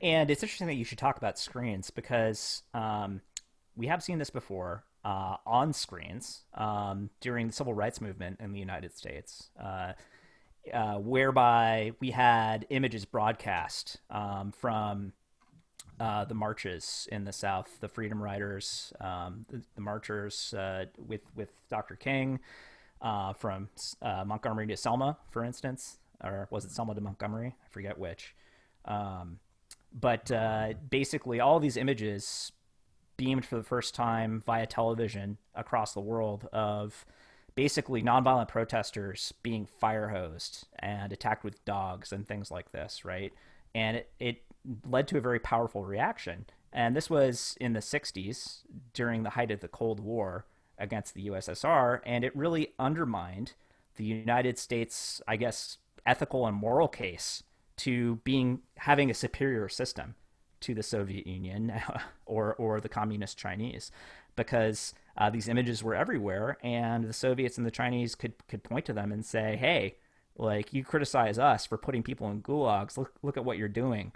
And it's interesting that you should talk about screens because we have seen this before on screens during the civil rights movement in the United States, whereby we had images broadcast from the marches in the South, the Freedom Riders, the marchers with Dr. King from Montgomery to Selma, for instance, or was it Selma to Montgomery? I forget which. Um, but basically, all these images beamed for the first time via television across the world of basically nonviolent protesters being fire hosed and attacked with dogs and things like this, right? And it led to a very powerful reaction. And this was in the 60s during the height of the Cold War against the USSR. And it really undermined the United States, I guess, ethical and moral case to being having a superior system to the Soviet Union or the communist Chinese, because these images were everywhere, and the Soviets and the Chinese could point to them and say, "Hey, like you criticize us for putting people in gulags. Look at what you're doing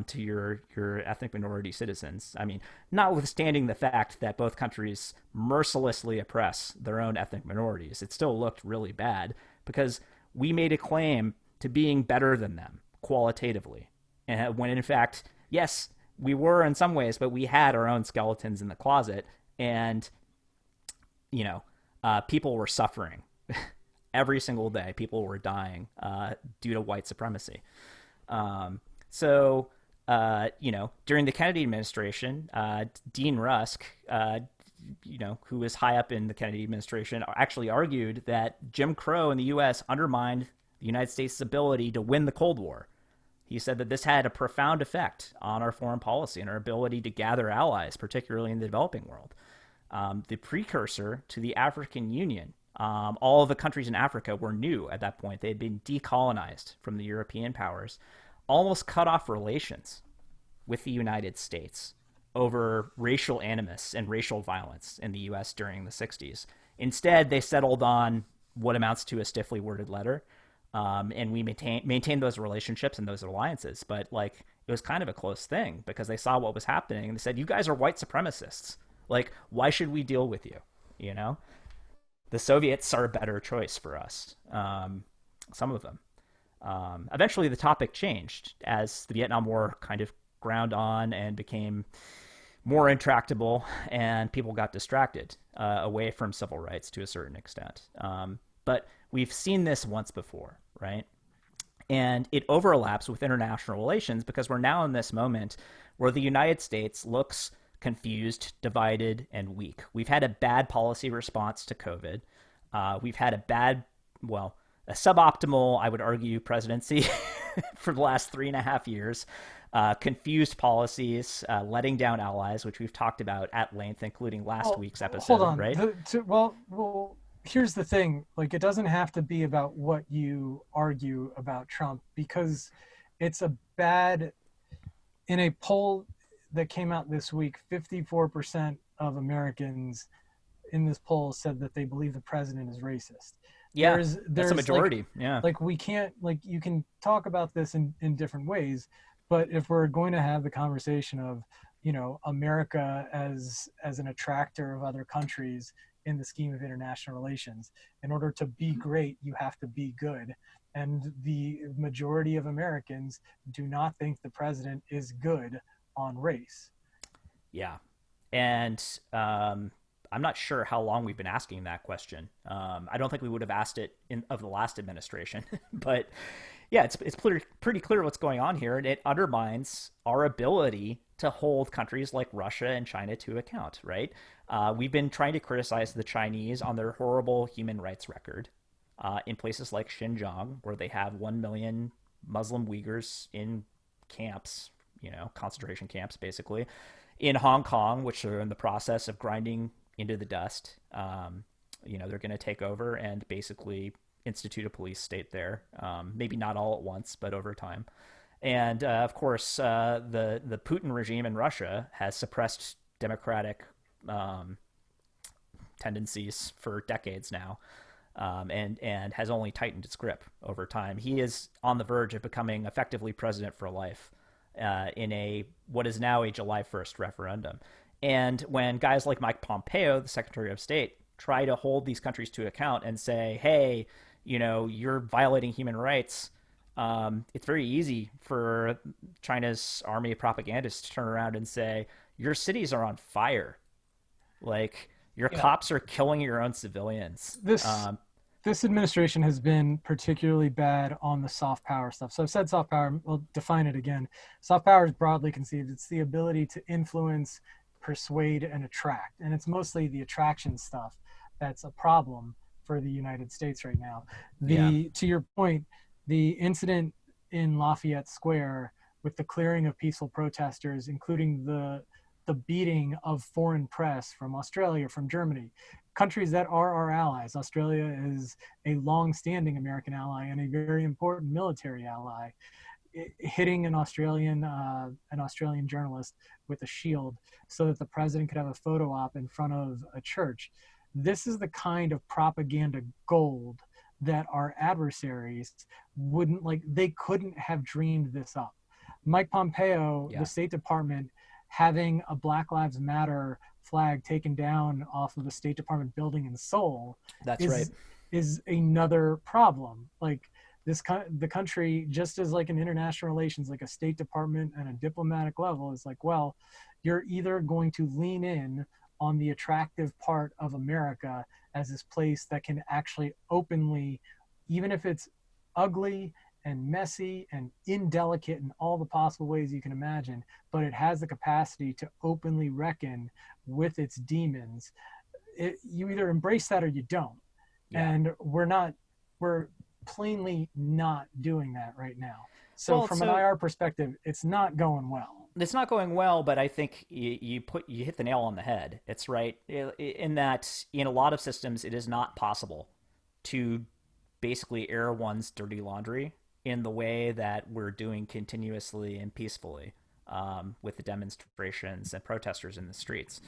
to your ethnic minority citizens." I mean, notwithstanding the fact that both countries mercilessly oppress their own ethnic minorities, it still looked really bad because we made a claim to being better than them qualitatively, and when in fact, yes, we were in some ways, but we had our own skeletons in the closet, and people were suffering every single day. People were dying due to white supremacy. So during the Kennedy administration, Dean Rusk, who was high up in the Kennedy administration, actually argued that Jim Crow in the U.S. undermined the United States' ability to win the Cold War. He said that this had a profound effect on our foreign policy and our ability to gather allies, particularly in the developing world. The precursor to the African Union, all of the countries in Africa were new at that point. They had been decolonized from the European powers, almost cut off relations with the United States over racial animus and racial violence in the U.S. during the 60s. Instead, they settled on what amounts to a stiffly worded letter. And we maintained those relationships and those alliances. But like, it was kind of a close thing because they saw what was happening and they said, "You guys are white supremacists. Like, why should we deal with you? You know, the Soviets are a better choice for us." Some of them. Eventually, the topic changed as the Vietnam War kind of ground on and became more intractable, and people got distracted away from civil rights to a certain extent. But we've seen this once before, right? And it overlaps with international relations because we're now in this moment where the United States looks confused, divided, and weak. We've had a bad policy response to COVID. We've had a suboptimal, I would argue, presidency for the last 3.5 years. Confused policies, letting down allies, which we've talked about at length, including last week's episode, Hold on. right? Well, here's the thing. Like, it doesn't have to be about what you argue about Trump because it's a bad. In a poll that came out this week, 54% of Americans in this poll said that they believe the president is racist. Yeah, that's a There's majority. Yeah. like we can't like you can talk about this in different ways, but if we're going to have the conversation of America as an attractor of other countries in the scheme of international relations, in order to be great you have to be good, and the majority of Americans do not think the president is good on race. Yeah. And I'm not sure how long we've been asking that question. I don't think we would have asked it of the last administration, but yeah, it's pretty clear what's going on here, and it undermines our ability to hold countries like Russia and China to account. Right? We've been trying to criticize the Chinese on their horrible human rights record in places like Xinjiang, where they have 1 million Muslim Uyghurs in camps, concentration camps, basically. In Hong Kong, which are in the process of grinding into the dust. They're going to take over and basically institute a police state there. Maybe not all at once, but over time. And of course, the Putin regime in Russia has suppressed democratic tendencies for decades now, and has only tightened its grip over time. He is on the verge of becoming effectively president for life. in a what is now a July 1st referendum. And when guys like Mike Pompeo, the Secretary of State, try to hold these countries to account and say, hey, you're violating human rights, it's very easy for China's army of propagandists to turn around and say, your cities are on fire. Like, your Yeah, cops are killing your own civilians. this this administration has been particularly bad on the soft power stuff. So I've said soft power, we'll define it again. Soft power is broadly conceived. It's the ability to influence, persuade, and attract. And it's mostly the attraction stuff that's a problem for the United States right now. Yeah, The to your point, the incident in Lafayette Square with the clearing of peaceful protesters, including the beating of foreign press from Australia, from Germany, countries that are our allies. Australia is a long-standing American ally and a very important military ally. Hitting an Australian journalist with a shield so that the president could have a photo op in front of a church. This is the kind of propaganda gold that our adversaries wouldn't like. They couldn't have dreamed this up. Mike Pompeo, the yeah, State Department, having a Black Lives Matter flag taken down off of the State Department building in Seoul that's right. is another problem. Like the country, just as like in international relations, like a State Department and a diplomatic level, is like, well, you're either going to lean in on the attractive part of America as this place that can actually openly, even if it's ugly and messy and indelicate in all the possible ways you can imagine, but it has the capacity to openly reckon with its demons. You either embrace that or you don't. Yeah. And we're plainly not doing that right now. So Well, from an so IR perspective, it's not going well. it's not going well, but I think you hit the nail on the head. It's right in that in a lot of systems, it is not possible to basically air one's dirty laundry in the way that we're doing continuously and peacefully with the demonstrations and protesters in the streets.